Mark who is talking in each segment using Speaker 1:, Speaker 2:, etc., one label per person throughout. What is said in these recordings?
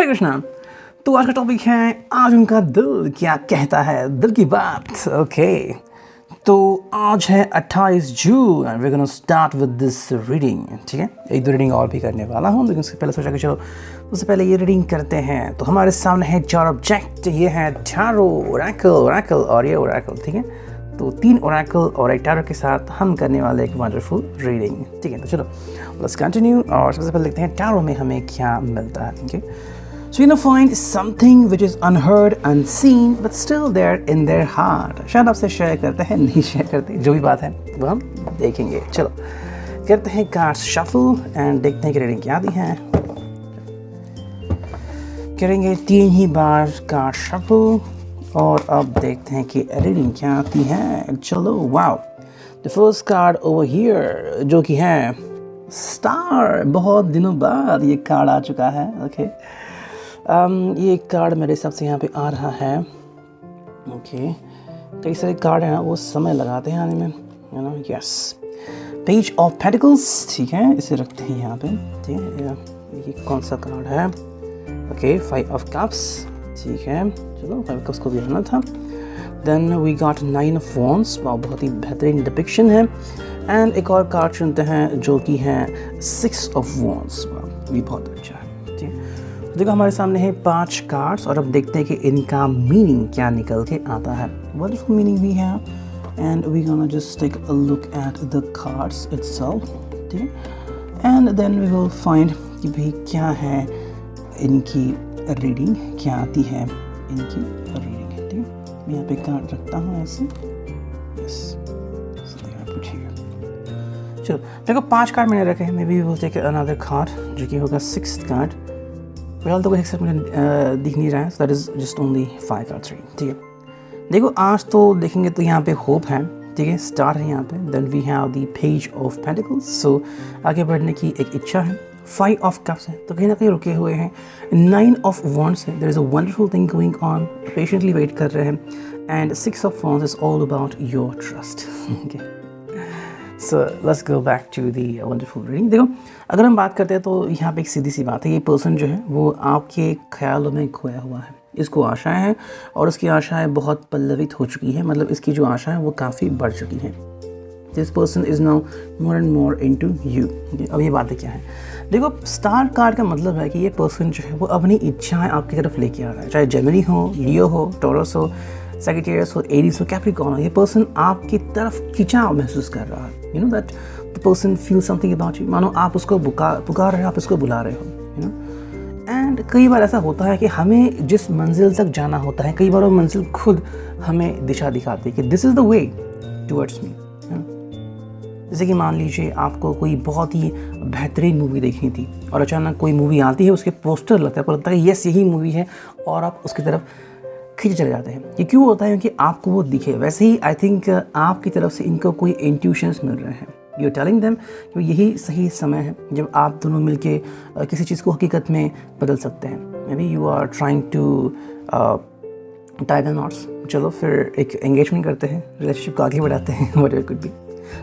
Speaker 1: हरे कृष्णा। तो आज का टॉपिक है आज उनका दिल क्या कहता है, दिल की बात। ओके, तो आज है 28 June and we gonna start with this reading. ठीक है, एक दो रीडिंग और भी करने वाला हूँ, लेकिन उससे पहले सोचा कि चलो उससे पहले ये रीडिंग करते हैं। तो हमारे सामने है 4 ऑब्जेक्ट। ये है टैरो, ओरेकल और ये ओरेकल। ठीक है, तो 3 ओरेकल और एक टैरो के साथ हम करने वाले एक वंडरफुल रीडिंग। ठीक है, तो चलो लेट्स कंटिन्यू। और सबसे पहले देखते हैं टैरो में हमें क्या मिलता है। Okay, so you know find something which is unheard, unseen, but still there in their heart। शायद आपसे शेयर करते हैं, नहीं शेयर करते, जो भी बात है वो हम देखेंगे। चलो करते हैं कार्ड्स शफल एंड देखते हैं कि रीडिंग क्या दी है। करेंगे 3 ही बार कार्ड शफल और अब देखते हैं कि रीडिंग क्या आती है। चलो, wow, the first card over here जो कि है स्टार। बहुत दिनों बाद ये कार्ड आ चुका है। ओके, ये कार्ड मेरे हिसाब से यहाँ पे आ रहा है। ओके, कई सारे कार्ड हैं ना, वो समय लगाते हैं आने में, you know. Yes, page of pentacles. ठीक है, इसे रखते हैं यहाँ पे। ठीक है, ये कौन सा कार्ड है? Okay, 5 of cups. ठीक है, चलो 5 कप्स को भी आना था। Then we got 9 of wands. बहुत ही बेहतरीन डिपिक्शन है। एंड एक और कार्ड चुनते हैं जो कि है 6 ऑफ वॉन्ड्स। ये बहुत अच्छा है। ठीक है, देखो हमारे सामने है 5 कार्ड्स और अब देखते हैं कि इनका मीनिंग क्या निकल के आता है। वंडरफुल मीनिंग भी है and we gonna just take a look at the cards itself. ठीक है, and then we will find कि भाई क्या है इनकी रीडिंग, क्या आती है इनकी रीडिंग। ठीक है, मैं यहाँ पे कार्ड रखता हूँ ऐसे। यस, चलो देखो 5 कार्ड मैंने रखे हैं। Maybe we will take another card जो कि होगा 6th कार्ड। फिलहाल तो कोई एक्सेप्ट मुझे दिख नहीं रहा है, so that is just only 5 cards. ठीक है, देखो आज तो देखेंगे तो यहाँ पे होप है। ठीक है, स्टार है यहाँ पे। Then we have the page of pentacles, so आगे बढ़ने की एक इच्छा है। 5 ऑफ कप्स है, तो कहीं ना कहीं रुके हुए हैं। 9 ऑफ वॉन्ड्स है, there is a wonderful thing going on, patiently wait कर रहे हैं। And 6 of wands is all about your trust. Okay, so let's go back to the wonderful reading. देखो अगर हम बात करते हैं तो यहाँ पे एक सीधी सी बात है, ये पर्सन जो है वो आपके ख्यालों में खोया हुआ है। इसको आशाएं हैं और उसकी आशाएं बहुत पल्लवित हो चुकी हैं, मतलब इसकी जो आशाएं वो काफ़ी बढ़ चुकी हैं। This person is now more and more into you. अब ये बातें क्या हैं? देखो स्टार कार्ड का मतलब है कि ये पर्सन जो है वो अपनी इच्छाएँ आपकी तरफ लेके आ रहा है, चाहे जेमिनी हो, लियो हो, टॉरस हो, सैजिटेरियस हो, एरीज हो, कैप्रिकॉर्न हो। ये पर्सन आपकी तरफ खिंचाव महसूस कर रहा है। You know that the person feel something about you. मानो आप उसको पुकार रहे हो, आप उसको बुला रहे हो, यू नो। एंड कई बार ऐसा होता है कि हमें जिस मंजिल तक जाना होता है, कई बार वो मंजिल खुद हमें दिशा दिखाती है कि this is the way towards me. जैसे कि मान लीजिए आपको कोई बहुत ही बेहतरीन मूवी देखनी थी और अचानक कोई मूवी आती है, उसके पोस्टर लगता है, आपको लगता है कि यस यही मूवी है और आप उसकी तरफ खींचे चले जाते हैं। ये क्यों होता है? क्योंकि आपको वो दिखे। वैसे ही आई थिंक आपकी तरफ से इनको कोई इंट्यूशंस मिल रहे हैं। यू आर टेलिंग देम कि यही सही समय है जब आप दोनों मिलके किसी चीज़ को हकीकत में बदल सकते हैं। Maybe you are trying to tie the knots. चलो फिर एक एंगेजमेंट करते हैं, रिलेशनशिप को आगे बढ़ाते हैं, व्हाटएवर कुड बी।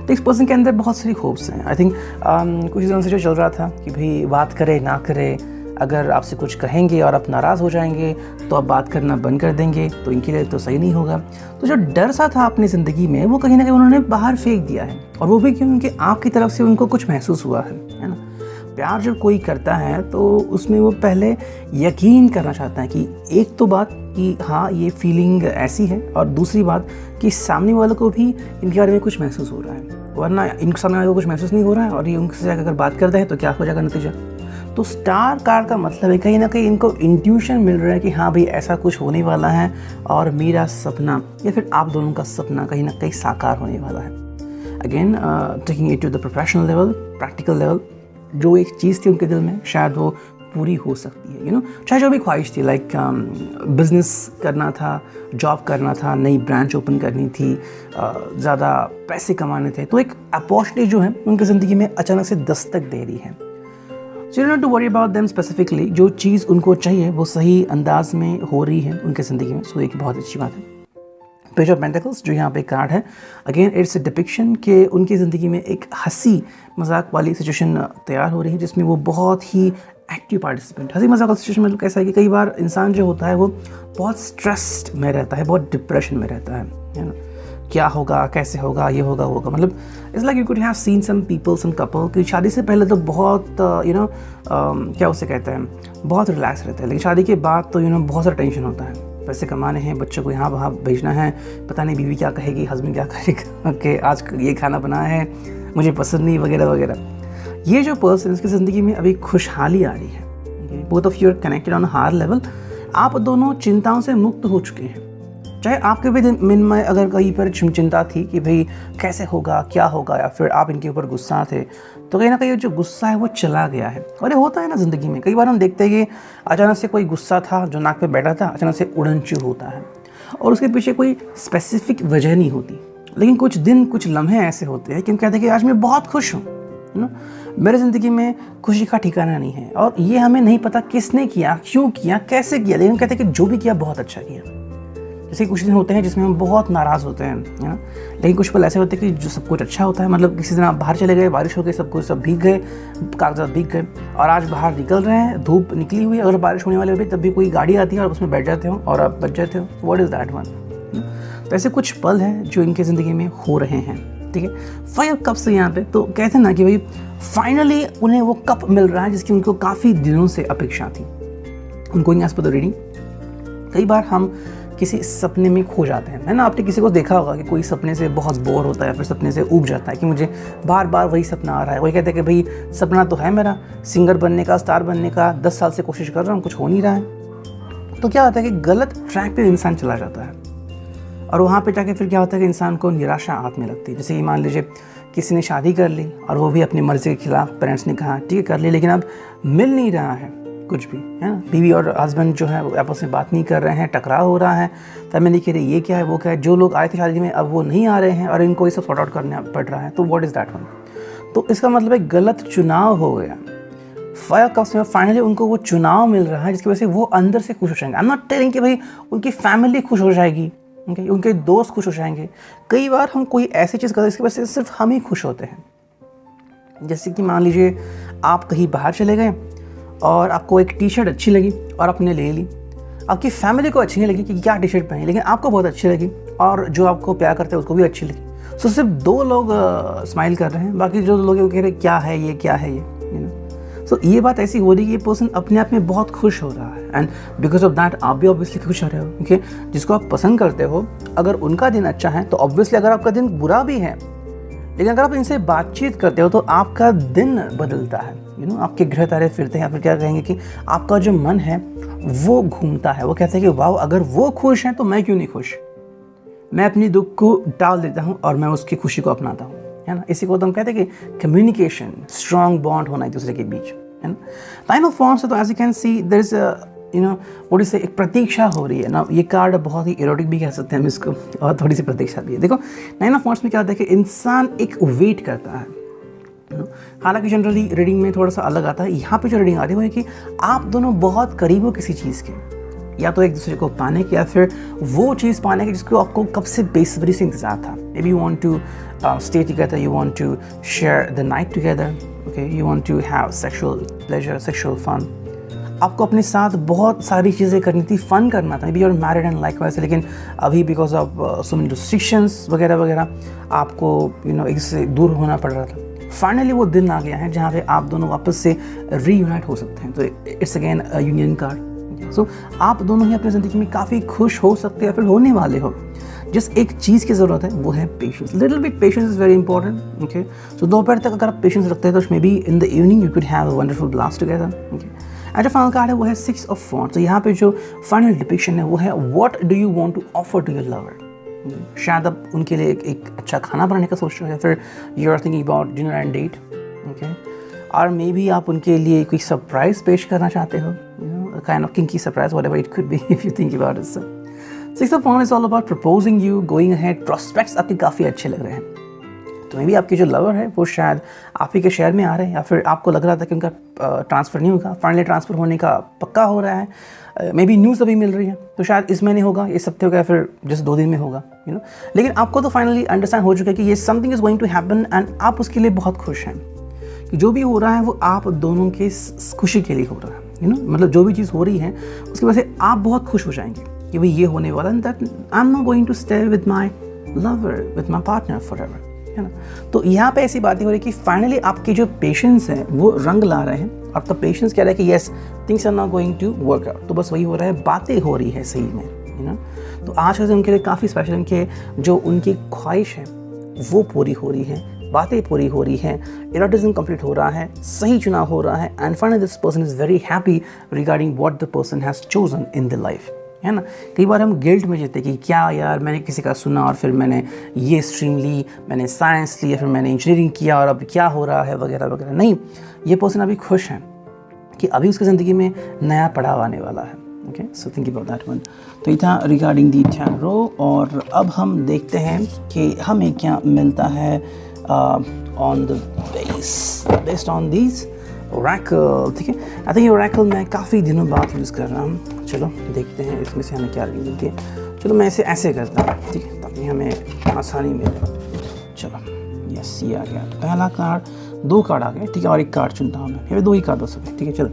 Speaker 1: तो इस पर्सन के अंदर बहुत सारी होप्स हैं। आई थिंक कुछ दिनों से जो चल रहा था कि भाई बात करे ना करे, अगर आपसे कुछ कहेंगे और आप नाराज़ हो जाएंगे तो आप बात करना बंद कर देंगे, तो इनके लिए तो सही नहीं होगा। तो जो डर सा था अपनी ज़िंदगी में वो कहीं ना कहीं उन्होंने बाहर फेंक दिया है। और वो भी क्यों? क्योंकि आपकी तरफ से उनको कुछ महसूस हुआ है ना। प्यार जब कोई करता है तो उसमें वो पहले यकीन करना चाहता है कि एक तो बात कि हाँ ये फीलिंग ऐसी है, और दूसरी बात कि सामने वालों को भी इनके बारे में कुछ महसूस हो रहा है। वरना इनके सामने वालों को कुछ महसूस नहीं हो रहा है और ये उनसे जाकर अगर बात करते हैं तो क्या हो जाएगा नतीजा? तो स्टार कार्ड का मतलब है कहीं ना कहीं इनको इंट्यूशन मिल रहा है कि हाँ भाई ऐसा कुछ होने वाला है और मेरा सपना या फिर आप दोनों का सपना कहीं ना कहीं साकार होने वाला है। Again taking it to the professional level, practical level, जो एक चीज़ थी उनके दिल में शायद वो पूरी हो सकती है। यू नो, चाहे जो भी ख्वाहिश थी, लाइक बिजनेस करना था, जॉब करना था, नई ब्रांच ओपन करनी थी, ज़्यादा पैसे कमाने थे, तो एक अपॉर्चुनिटी जो है उनकी ज़िंदगी में अचानक से दस्तक दे रही है। So you not to worry about them specifically, जो चीज़ उनको चाहिए वो सही अंदाज में हो रही है उनकी ज़िंदगी में। सो एक बहुत अच्छी बात है। पेज ऑफ पेंटिकल्स जो यहाँ पे कार्ड है, अगेन इट्स अ डिपिक्शन कि उनकी ज़िंदगी में एक हंसी मजाक वाली सिचुएशन तैयार हो रही है जिसमें वो बहुत ही एक्टिव पार्टिसिपेंट। हंसी मजाक वाला सिचुएशन मतलब कैसा है कि कई बार इंसान जो होता है वो बहुत स्ट्रेस्ड में रहता है, बहुत डिप्रेशन में रहता है ना, क्या होगा, कैसे होगा, ये होगा, वो होगा। मतलब it's like you could have seen some people, some couple कि शादी से पहले तो बहुत क्या उसे कहते हैं, बहुत रिलैक्स रहते हैं, लेकिन शादी के बाद तो बहुत सारा टेंशन होता है। पैसे कमाने हैं, बच्चों को यहाँ वहाँ भेजना है, पता नहीं बीवी क्या कहेगी, हस्बैंड क्या कहेगा कि आज ये खाना बनाया है, मुझे पसंद नहीं, वगैरह वगैरह। ये जो पर्सन की ज़िंदगी में अभी खुशहाली आ रही है, both of you are connected on higher level, आप दोनों चिंताओं से मुक्त हो चुके हैं। चाहे आपके भी मन में अगर कहीं पर चिंता थी कि भाई कैसे होगा, क्या होगा, या फिर आप इनके ऊपर गुस्सा थे, तो कहीं ना कहीं जो गुस्सा है वो चला गया है। और ये होता है ना ज़िंदगी में, कई बार हम देखते हैं कि अचानक से कोई गुस्सा था जो नाक पे बैठा था, अचानक से उड़नचू होता है और उसके पीछे कोई स्पेसिफिक वजह नहीं होती, लेकिन कुछ दिन, कुछ लम्हे ऐसे होते हैं कि हम कहते हैं कि आज मैं बहुत खुश हूँ, मेरे ज़िंदगी में खुशी का ठिकाना नहीं है। और ये हमें नहीं पता किसने किया, क्यों किया, कैसे किया, लेकिन हम कहते हैं कि जो भी किया बहुत अच्छा किया। जैसे कुछ दिन होते हैं जिसमें हम बहुत नाराज़ होते हैं, है ना, लेकिन कुछ पल ऐसे होते हैं कि जो सब कुछ अच्छा होता है। मतलब किसी दिन आप बाहर चले गए, बारिश हो गई, सब भीग गए, कागजात भीग गए, और आज बाहर निकल रहे हैं, धूप निकली हुई, अगर बारिश होने वाली होती तब भी कोई गाड़ी आती है और उसमें बैठ जाते हो और आप बच जाते हो। What is that one? तो ऐसे कुछ पल हैं जो इनकी ज़िंदगी में हो रहे हैं, ठीक है। 5 कप्स यहाँ पे तो कहते हैं ना कि भाई फाइनली उन्हें वो कप मिल रहा है जिसकी उनको काफ़ी दिनों से अपेक्षा थी। उनको एज पर द रीडिंग, कई बार हम किसी सपने में खो जाते हैं, है ना। आपने किसी को देखा होगा कि कोई सपने से बहुत बोर होता है, फिर सपने से ऊब जाता है कि मुझे बार बार वही सपना आ रहा है। वही कहते हैं कि भाई सपना तो है मेरा सिंगर बनने का, स्टार बनने का, 10 साल से कोशिश कर रहा हूँ, कुछ हो नहीं रहा है। तो क्या होता है कि गलत ट्रैक पे इंसान चला जाता है और वहाँ पे जाके फिर क्या होता है कि इंसान को निराशा हाथ में लगती है। जैसे कि मान लीजिए किसी ने शादी कर ली और वो भी अपनी मर्ज़ी के खिलाफ, पेरेंट्स ने कहा ठीक है कर ली, लेकिन अब मिल नहीं रहा है कुछ भी, है ना। बीवी और हस्बैंड जो है वो आपस में बात नहीं कर रहे हैं, टकराव हो रहा है, फैमिली कह रही ये क्या है, वो क्या है, जो लोग आए थे शादी में अब वो नहीं आ रहे हैं और इनको ये सब सॉर्ट आउट करना पड़ रहा है। तो व्हाट इज़ दैट वन? तो इसका मतलब एक गलत चुनाव हो गया। 5 कप्स में फाइनली उनको वो चुनाव मिल रहा है जिसकी वजह से वो अंदर से खुश हो जाएंगे। आई एम नॉट टेलिंग कि भाई उनकी फैमिली खुश हो जाएगी, उनके दोस्त खुश हो जाएंगे। कई बार हम कोई ऐसी चीज़ करते हैं जिसकी वजह से सिर्फ हम ही खुश होते हैं। जैसे कि मान लीजिए आप कहीं बाहर चले गए और आपको एक टी शर्ट अच्छी लगी और आपने ले ली। आपकी फैमिली को अच्छी नहीं लगी कि क्या टी शर्ट पहनी, लेकिन आपको बहुत अच्छी लगी और जो आपको प्यार करते हैं उसको भी अच्छी लगी। सो सिर्फ 2 लोग स्माइल कर रहे हैं, बाकी जो लोग कह रहे हैं क्या है ये, क्या है ये, सो ये बात ऐसी हो रही है कि ये पर्सन अपने आप में बहुत खुश हो रहा है एंड बिकॉज ऑफ दैट आप भी ऑब्वियसली खुश हो रहे हो, क्योंकि जिसको आप पसंद करते हो अगर उनका दिन अच्छा है तो ऑब्वियसली अगर आपका दिन बुरा भी है, लेकिन अगर आप इनसे बातचीत करते हो तो आपका दिन बदलता है। आपके ग्रह तारे फिरते हैं, या फिर क्या कहेंगे कि आपका जो मन है वो घूमता है, वो कहते हैं कि वाह अगर वो खुश हैं तो मैं क्यों नहीं खुश। मैं अपनी दुख को टाल देता हूँ और मैं उसकी खुशी को अपनाता हूँ, है ना। इसी को तो हम कहते हैं कि कम्युनिकेशन, स्ट्रॉन्ग बॉन्ड होना एक दूसरे के बीच, है ना। नाइन ऑफ वॉन्ड्स तो as you can see there is what is एक प्रतीक्षा हो रही है ना। ये कार्ड बहुत ही इरोटिक भी कह सकते हैं हम इसको, और थोड़ी सी प्रतीक्षा भी है। देखो नाइन ऑफ वॉन्ड्स में क्या होता है कि इंसान एक वेट करता है। हालांकि जनरली रीडिंग में थोड़ा सा अलग आता है, यहाँ पे जो रीडिंग आ रही है वो है कि आप दोनों बहुत करीब हो किसी चीज़ के, या तो एक दूसरे को पाने के या फिर वो चीज़ पाने की जिसको आपको कब से बेसब्री से इंतजार था। Maybe you want to stay together, you want to share the night together, okay, you want to have sexual pleasure, sexual fun. आपको अपने साथ बहुत सारी चीज़ें करनी थी, फन करना था। Maybe you are married and like वैसे, लेकिन अभी because of so many restrictions वगैरह वगैरह आपको एक से दूर होना पड़ रहा था। फाइनली वो दिन आ गया है जहाँ पे आप दोनों वापस से रीयूनाइट हो सकते हैं। तो it's again a union card. So आप दोनों ही अपनी ज़िंदगी में काफ़ी खुश हो सकते हैं, फिर होने वाले हो। जिस एक चीज़ की ज़रूरत है वो है patience. Little bit patience is very important, okay. So दोपहर तक अगर आप पेशेंस रखते हैं तो maybe in the evening you could have a wonderful blast together, okay. And जो फाइनल कार्ड है वो है 6 ऑफ वॉन्ड्स। तो यहाँ पे जो फाइनल डिपिक्शन है वो है what do you want to offer to your lover. शायद आप उनके लिए एक अच्छा खाना बनाने का सोच रहे हो, या फिर you are thinking about dinner and date, okay. और मे बी आप उनके लिए कोई सरप्राइज पेश करना चाहते हो, kind of kinky surprise, whatever it could be if you think about it. 6 of wands is all about proposing you, going ahead, prospects आपके काफ़ी अच्छे लग रहे हैं। तो मे बी आपके जो लवर है वो शायद आप ही के शहर में आ रहे हैं, या फिर आपको लग रहा था कि उनका ट्रांसफ़र नहीं होगा, फाइनली ट्रांसफ़र होने का पक्का हो रहा है। मे बी न्यूज़ अभी मिल रही है, तो शायद इस महीने होगा, इस हफ्ते होगा, या फिर जस्ट 2 दिन में होगा, लेकिन आपको तो फाइनली अंडरस्टैंड हो चुका है कि ये something is going to happen एंड आप उसके लिए बहुत खुश हैं, कि जो भी हो रहा है वो आप दोनों के खुशी के लिए हो रहा है, मतलब जो भी चीज़ हो रही है उसकी वजह से आप बहुत खुश हो जाएंगे कि भाई ये होने वाला, that I am not going to stay with my lover, with my partner forever, है ना। तो यहाँ पे ऐसी बातें हो रही कि फाइनली आपके जो पेशेंस है वो रंग ला रहे हैं, आपका पेशेंस कह रहा है कि yes things are not going to work out. तो बस वही हो रहा है, बातें हो रही है सही में, है ना। तो आज का दिन उनके लिए काफ़ी स्पेशल, उनके जो उनकी ख्वाहिश है वो पूरी हो रही है, बातें पूरी हो रही है, इराडिज्म कंप्लीट हो रहा है, सही चुनाव हो रहा है, and finally this person is very happy regarding what the person has chosen in the life, है ना। कई बार हम गिल्ट में जीते कि क्या यार मैंने किसी का सुना और फिर मैंने ये स्ट्रीम ली, मैंने साइंस लिया, फिर मैंने इंजीनियरिंग किया और अब क्या हो रहा है वगैरह वगैरह। नहीं, ये पर्सन अभी खुश है कि अभी उसकी ज़िंदगी में नया पड़ाव आने वाला है। Okay, so think about that one. तो ये था रिगार्डिंग दी टैरो, और अब हम देखते हैं कि हमें क्या मिलता है on the based on these Oracle. ठीक है, आई थिंक ये ओरेकल मैं काफ़ी दिनों बाद यूज़ कर रहा हूँ। चलो देखते हैं इसमें से हमें क्या रीडिंग मिलती है। चलो मैं इसे ऐसे करता हूँ, ठीक है, ताकि हमें आसानी मिले। चलो यस, ये आ गया। पहला कार्ड, 2 कार्ड आ गए, ठीक है, और 1 कार्ड चुनता हूँ मैं, फिर 2 ही कार्ड बस हो गए, ठीक है। चलो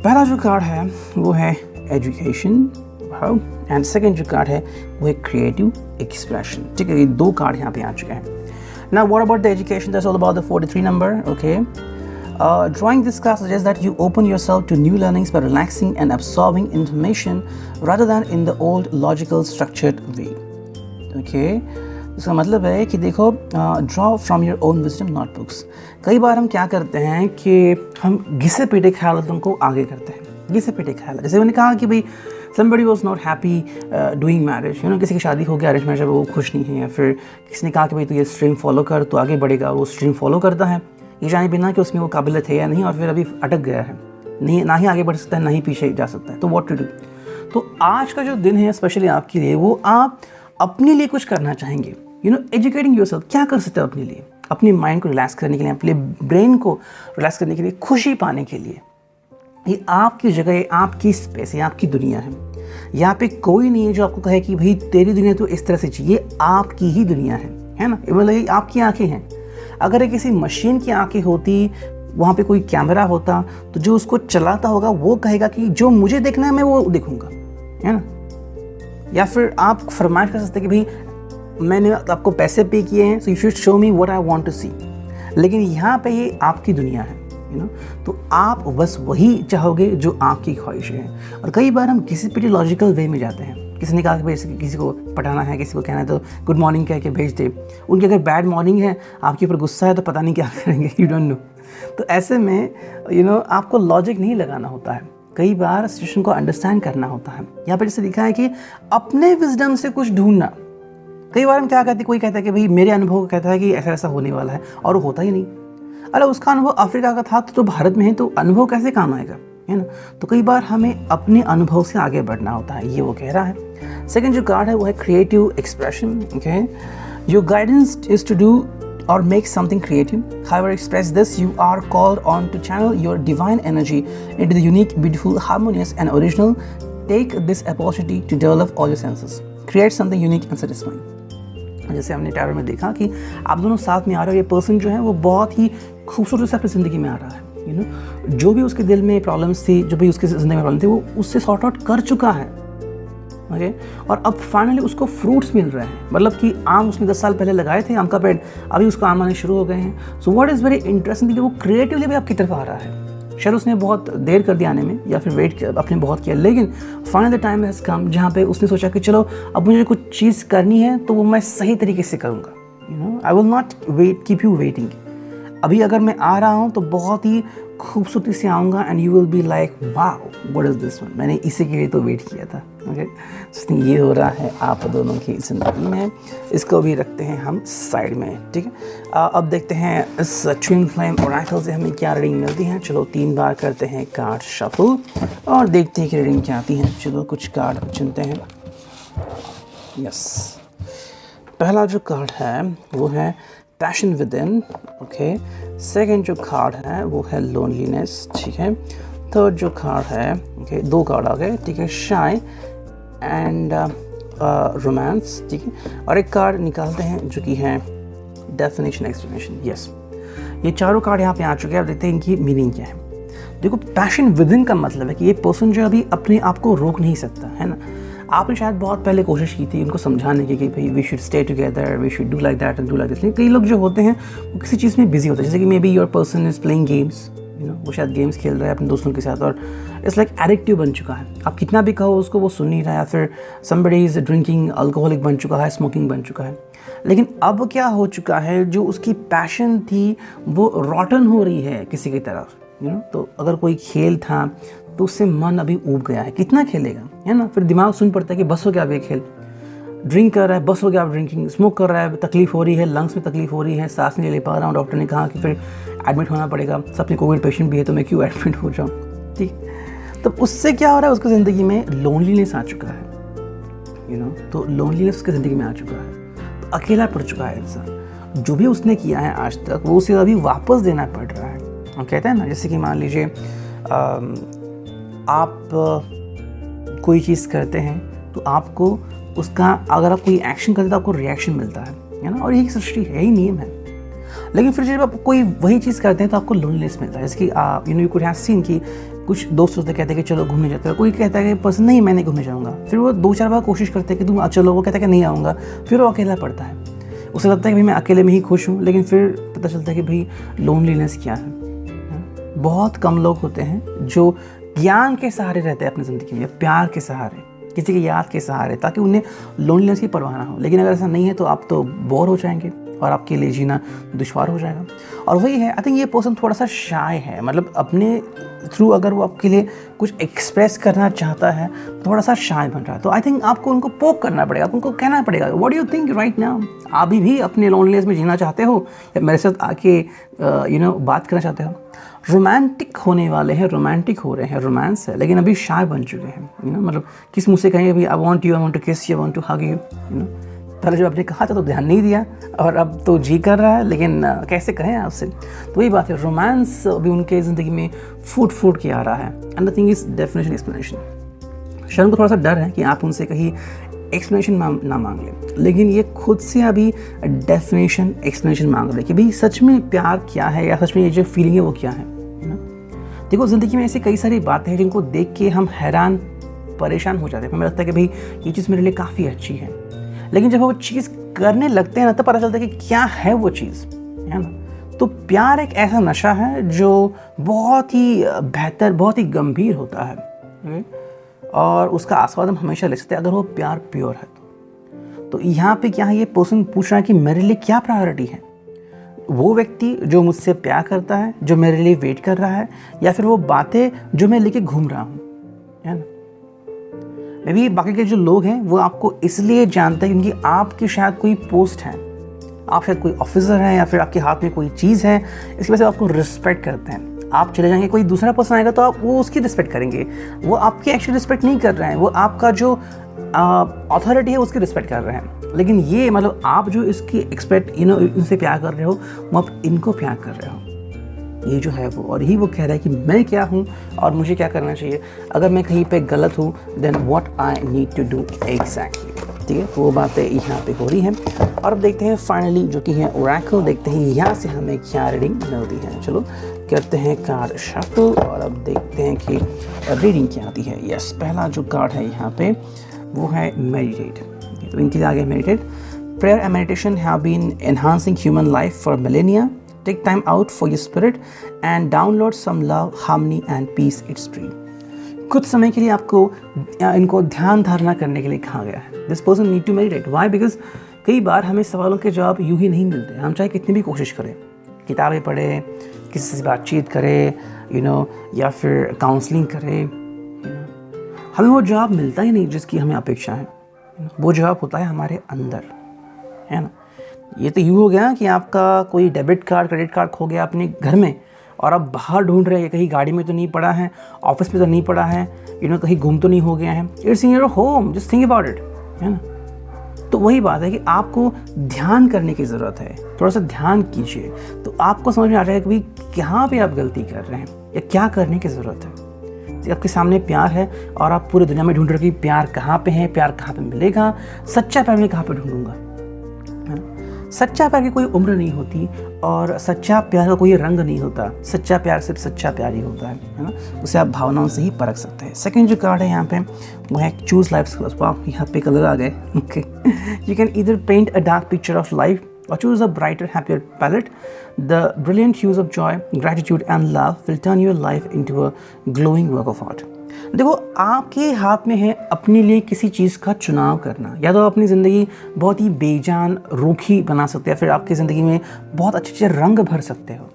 Speaker 1: पहला जो कार्ड है वो है एजुकेशन, एंड सेकेंड जो कार्ड है वो है क्रिएटिव एक्सप्रेशन। ठीक है, ये 2 कार्ड यहाँ पे आ चुके हैं। Now what about the education, that's all about the 43 number. Okay, drawing this card suggests that you open yourself to new learnings by relaxing and absorbing information rather than in the old logical structured way. Okay, इसका मतलब है कि देखो, draw from your own wisdom notebooks. कई बार हम क्या करते हैं कि हम घिसे पीटे ख्यालों को आगे करते हैं, घिसे पीटे ख्याल। जैसे मैंने कहा कि भाई somebody was not happy doing marriage, किसी की शादी हो गया अरेंज मैरिज, वो खुश नहीं है, या फिर किसी ने कहा कि भाई तू ये स्ट्रीम फॉलो कर तो आगे बढ़ेगा, वो स्ट्रीम फॉलो करता है ये जाने बिना कि उसमें वो काबिलियत है या नहीं, और फिर अभी अटक गया है, नहीं, ना ही आगे बढ़ सकता है ना ही पीछे जा सकता है। तो व्हाट टू डू। तो आज का जो दिन है स्पेशली आपके लिए, वो आप अपने लिए कुछ करना चाहेंगे, एजुकेटिंग योरसेल्फ। क्या कर सकते हो अपने लिए, अपने माइंड को रिलैक्स करने के लिए, अपने ब्रेन को रिलैक्स करने के लिए, खुशी पाने के लिए। ये आपकी जगह है, आपकी स्पेस है, आपकी दुनिया है। यहाँ पे कोई नहीं है जो आपको कहे कि भाई तेरी दुनिया तो इस तरह से चाहिए, आपकी ही दुनिया है ना। मतलब ये आपकी आंखें हैं। अगर ये किसी मशीन की आंखें होती, वहाँ पे कोई कैमरा होता, तो जो उसको चलाता होगा वो कहेगा कि जो मुझे देखना है मैं वो देखूंगा, है ना। या फिर आप फरमाइश कर सकते हैं कि भाई मैंने आपको पैसे पे किए हैं, so you should show me what I want to see. लेकिन यहाँ पे ये आपकी दुनिया है, तो आप बस वही चाहोगे जो आपकी ख्वाहिशें हैं। और कई बार हम किसी पे लॉजिकल वे में जाते हैं। किसी ने कहा कि भाई किसी को पढ़ाना है, किसी को कहना है तो गुड मॉर्निंग कह के भेज दे। उनकी अगर बैड मॉर्निंग है, आपके ऊपर गुस्सा है, तो पता नहीं क्या करेंगे, यू डोंट नो। तो ऐसे में आपको लॉजिक नहीं लगाना होता है, कई बार सिचुएशन को अंडरस्टैंड करना होता है। यहाँ पर जैसे लिखा है कि अपने विजडम से कुछ ढूंढना। कई बार हम क्या कहते हैं, कोई कहता है कि भाई मेरे अनुभव कहता है कि ऐसा ऐसा होने वाला है, और वो होता ही नहीं। अरे उसका अनुभव अफ्रीका का था, तो भारत में है, तो अनुभव कैसे काम आएगा, है ना। तो कई बार हमें अपने अनुभव से आगे बढ़ना होता है, ये वो कह रहा है। सेकंड जो कार्ड है वो है creative expression. Okay, your guidance is to do or make something creative. However express this, you are called on to channel your divine energy into the unique, beautiful, harmonious and original. Take this opportunity to develop all your senses. Create something unique and satisfying. जैसे हमने tarot में देखा कि आप दोनों साथ में आ रहे हो, ये पर्सन जो है वो बहुत ही खूबसूरत से अपनी ज़िंदगी में आ रहा है। जो भी उसके दिल में प्रॉब्लम्स थी, जो भी उसकी ज़िंदगी में प्रॉब्लम थी, वो उससे सॉर्ट आउट कर चुका है। ओके, और अब फाइनली उसको फ्रूट्स मिल रहे हैं। मतलब कि आम उसने 10 साल पहले लगाए थे, आम का पेड़, अभी उसको आम आने शुरू हो गए हैं। So what is very interesting कि वो क्रिएटिवली भी आपकी तरफ आ रहा है। शायद उसने बहुत देर कर दिया आने में, या फिर वेट किया, अपने बहुत किया, लेकिन finally the time has come जहाँ पे उसने सोचा कि चलो अब मुझे कुछ चीज़ करनी है तो वो मैं सही तरीके से करूँगा। I will not wait, keep you waiting. अभी अगर मैं आ रहा हूँ तो बहुत ही खूबसूरती से आऊँगा, and you will be like wow what is this one, मैंने इसी के लिए तो वेट किया था। ओके, ये हो रहा है आप दोनों की ज़िंदगी में। इसको भी रखते हैं हम साइड में, ठीक है। अब देखते हैं इस ट्विन फ्लेम ओरेकल से हमें क्या रीडिंग मिलती है। चलो 3 बार करते हैं कार्ड शफल और देखते हैं कि रीडिंग क्या आती है। चलो कुछ कार्ड चुनते हैं। यस, पहला जो कार्ड है वो है passion with in. Okay, second जो कार्ड है वो है लोनलीनेस, ठीक है। थर्ड जो कार्ड है, ओके 2 कार्ड आ गए, ठीक है, शाय एंड रोमांस, ठीक है। और एक कार्ड निकालते हैं जो कि है डेफिनेशन एक्सप्लेनेशन। यस, ये चारों कार्ड यहाँ पे आ चुके हैं। अब देखते हैं इनकी मीनिंग क्या है। देखो, पैशन विद इन का मतलब है कि ये पर्सन जो अभी अपने आप को रोक नहीं सकता, है ना। आपने शायद बहुत पहले कोशिश की थी उनको समझाने की कि भाई we should stay together, we should do like that and do like this. कई लोग जो होते हैं वो किसी चीज़ में बिजी होते हैं, जैसे कि may be your person is playing games, वो शायद गेम्स खेल रहा है अपने दोस्तों के साथ और इट्स लाइक एडिक्टिव बन चुका है। आप कितना भी कहो उसको वो सुन नहीं रहा है, या फिर समबडी इज़ ड्रिंकिंग अल्कोहलिक बन चुका है, स्मोकिंग बन चुका है। लेकिन अब क्या हो चुका है, जो उसकी पैशन थी वो रॉटन हो रही है किसी की तरफ, तो अगर कोई खेल था तो उससे मन अभी ऊब गया है, कितना खेलेगा, है ना। फिर दिमाग सुन पड़ता है कि बस हो गया अब ये खेल। ड्रिंक कर रहा है, बस हो गया अब ड्रिंकिंग। स्मोक कर रहा है, तकलीफ हो रही है, लंग्स में तकलीफ हो रही है, सांस नहीं ले पा रहा हूँ, डॉक्टर ने कहा कि फिर एडमिट होना पड़ेगा। सबने कोविड पेशेंट भी है तो मैं क्यों एडमिट हो जाऊँ, ठीक। तो उससे क्या हो रहा है, उसकी ज़िंदगी में लोनलीनेस आ चुका है, तो लोनलीनेस उसकी ज़िंदगी में आ चुका है, तो अकेला पड़ चुका है इंसान। जो भी उसने किया है आज तक वो उसे अभी वापस देना पड़ रहा है। हम कहते हैं ना, जैसे कि मान लीजिए आप कोई चीज़ करते हैं तो आपको उसका, अगर आप कोई एक्शन करते हैं तो आपको रिएक्शन मिलता है ना, और यही सृष्टि है, यही नियम है। लेकिन फिर जब आप कोई वही चीज़ करते हैं तो आपको लोनलीनेस मिलता है। जैसे कि यू कुड हैव सीन कि कुछ दोस्त होते कहते हैं कि चलो घूमने जाते हैं, कोई कहता है कि पर्सन नहीं मैं नहीं घूमने जाऊँगा, फिर वो 2-4 बार कोशिश करते हैं कि तुम चलो, वो कहता है कि नहीं आऊँगा, फिर वो अकेला पड़ता है। उसे लगता है कि भाई मैं अकेले में ही खुश हूँ, लेकिन फिर पता चलता है कि भाई लोनलीनेस क्या है। बहुत कम लोग होते हैं जो ज्ञान के सहारे रहते हैं अपनी ज़िंदगी में, प्यार के सहारे, किसी की याद के सहारे, ताकि उन्हें लोनलीनेस की परवाह ना हो। लेकिन अगर ऐसा नहीं है तो आप तो बोर हो जाएंगे और आपके लिए जीना दुश्वार हो जाएगा। और वही है, आई थिंक ये पर्सन थोड़ा सा शाय है, मतलब अपने थ्रू अगर वो आपके लिए कुछ एक्सप्रेस करना चाहता है थोड़ा सा शाय बन रहा है। तो आई थिंक आपको उनको पोक करना पड़ेगा, आपको उनको कहना पड़ेगा what do you think right now. आप भी अपने लोनलीनेस में जीना चाहते हो या मेरे साथ आके बात करना चाहते हो। रोमांटिक होने वाले हैं, रोमांटिक हो रहे हैं, रोमांस है, लेकिन अभी शाय बन चुके हैं। मतलब किस मुँह से कहेंगे भाई I want you, I want to kiss you, I want to hug you. पहले जब आपने कहा था तो ध्यान नहीं दिया, और अब तो जी कर रहा है, लेकिन कैसे कहें आपसे। तो वही बात है, रोमांस अभी उनके ज़िंदगी में फूट के आ रहा है। And the thing is definition, explanation. शर्म को थोड़ा सा डर है कि आप उनसे कहीं एक्सप्लेनेशन ना मांग लें, लेकिन ये खुद से अभी डेफिनेशन, एक्सप्लेनेशन मांग रहे कि भाई सच में प्यार क्या है, या सच में ये जो फीलिंग है वो क्या है ना। देखो, ज़िंदगी में ऐसी कई सारी बातें हैं जिनको देख के हम हैरान परेशान हो जाते हैं। हमें लगता है कि भाई ये चीज़ मेरे लिए काफ़ी अच्छी है, लेकिन जब वो चीज़ करने लगते हैं ना तब पता चलता है कि क्या है वो चीज़, है ना। तो प्यार एक ऐसा नशा है जो बहुत ही बेहतर, बहुत ही गंभीर होता है, और उसका आस्वाद हम हमेशा ले सकते हैं अगर वो प्यार प्योर है तो यहाँ पे क्या है, ये पर्सन पूछ रहा है कि मेरे लिए क्या प्रायोरिटी है। वो व्यक्ति जो मुझसे प्यार करता है, जो मेरे लिए वेट कर रहा है, या फिर वो बातें जो मैं लेके घूम रहा हूँ, है ना। मे बी बाकी के जो लोग हैं वो आपको इसलिए जानते हैं क्योंकि आपकी शायद कोई पोस्ट है, आप शायद कोई ऑफिसर हैं, या फिर आपके हाथ में कोई चीज़ है, इसकी वजह से आपको रिस्पेक्ट करते हैं। आप चले जाएंगे, कोई दूसरा पर्सन आएगा तो आप वो उसकी रिस्पेक्ट करेंगे, वो आपकी एक्चुअली रिस्पेक्ट नहीं कर रहे हैं, वो आपका जो अथॉरिटी है उसकी रिस्पेक्ट कर रहे हैं। लेकिन ये मतलब आप जो इसकी एक्सपेक्ट इनसे प्यार कर रहे हो, वो आप इनको प्यार कर रहे हो। ये जो है वो, और यही वो कह रहा है कि मैं क्या हूँ और मुझे क्या करना चाहिए। अगर मैं कहीं पे गलत हूँ then what I need to do exactly, ठीक है। तो वो बातें यहाँ पे हो रही हैं। और अब देखते हैं फाइनली जो कि है ओरेकल, देखते हैं यहाँ से हमें क्या रीडिंग मिलती है। चलो करते हैं कार्ड शफल और अब देखते हैं कि रीडिंग क्या आती है। यस, पहला जो कार्ड है यहाँ पे वो है मेडिटेट। तो इनके आगे meditate, prayer and meditation have been enhancing human life for millennia. Take time out for your spirit and download some love, harmony and peace it's bring. कुछ समय के लिए आपको इनको ध्यान धारणा करने के लिए कहा गया है। This person need to meditate. Why? Because कई बार हमें सवालों के जवाब यूं ही नहीं मिलते। हम चाहे कितनी भी कोशिश करें, किताबें पढ़ें, किसी से बातचीत करें, या फिर काउंसलिंग करें, हमें वो जवाब मिलता ही नहीं जिसकी हमें अपेक्षा है। वो जवाब होता है हमारे अंदर, है ना। ये तो यूँ हो गया कि आपका कोई डेबिट कार्ड, क्रेडिट कार्ड खो गया अपने घर में, और आप बाहर ढूंढ रहे हैं, कहीं गाड़ी में तो नहीं पड़ा है, ऑफिस में तो नहीं पड़ा है, कहीं गुम तो नहीं हो गया है। It's in your home, just think about it, है ना। तो वही बात है कि आपको ध्यान करने की ज़रूरत है। थोड़ा सा ध्यान कीजिए तो आपको समझ में आ जाएगा कि भाई कहाँ पे आप गलती कर रहे हैं या क्या करने की ज़रूरत है। आपके सामने प्यार है और आप पूरी दुनिया में ढूंढ रहे हो कि प्यार कहाँ पे है, प्यार कहाँ पे मिलेगा, सच्चा प्यार मैं कहाँ पे ढूंढूंगा। सच्चा प्यार की कोई उम्र नहीं होती और सच्चा प्यार का कोई रंग नहीं होता। सच्चा प्यार सिर्फ सच्चा प्यार ही होता है ना। उसे आप भावनाओं से ही परख सकते हैं। सेकंड जो कार्ड है यहाँ पे वो है चूज लाइफ कलर्स। वाह, यहाँ पे कलर आ गए। Okay, you can either paint a dark picture of life or choose a brighter, happier palette. The brilliant hues of joy, gratitude and love will turn your life into a glowing work of art. देखो, आपके हाथ में है अपने लिए किसी चीज़ का चुनाव करना। या तो अपनी ज़िंदगी बहुत ही बेजान रूखी बना सकते हैं, फिर आपकी ज़िंदगी में बहुत अच्छे अच्छे रंग भर सकते हो।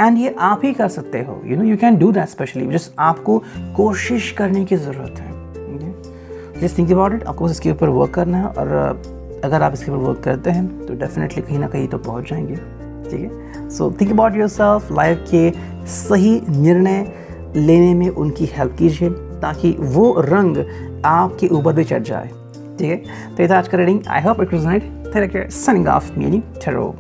Speaker 1: एंड ये आप ही कर सकते हो। You can do that specially. Just आपको कोशिश करने की ज़रूरत है। Just think about it. आपको इसके ऊपर वर्क करना है और अगर आप इसके ऊपर वर्क करते हैं तो डेफिनेटली कहीं ना कहीं तो पहुंच जाएंगे। ठीक है, so think about yourself. Life के सही निर्णय लेने में उनकी हेल्प कीजिए ताकि वो रंग आपके ऊपर भी चढ़ जाए। ठीक है, तो ये था आज का reading. I hope it was night. Signing off, meaning tarot.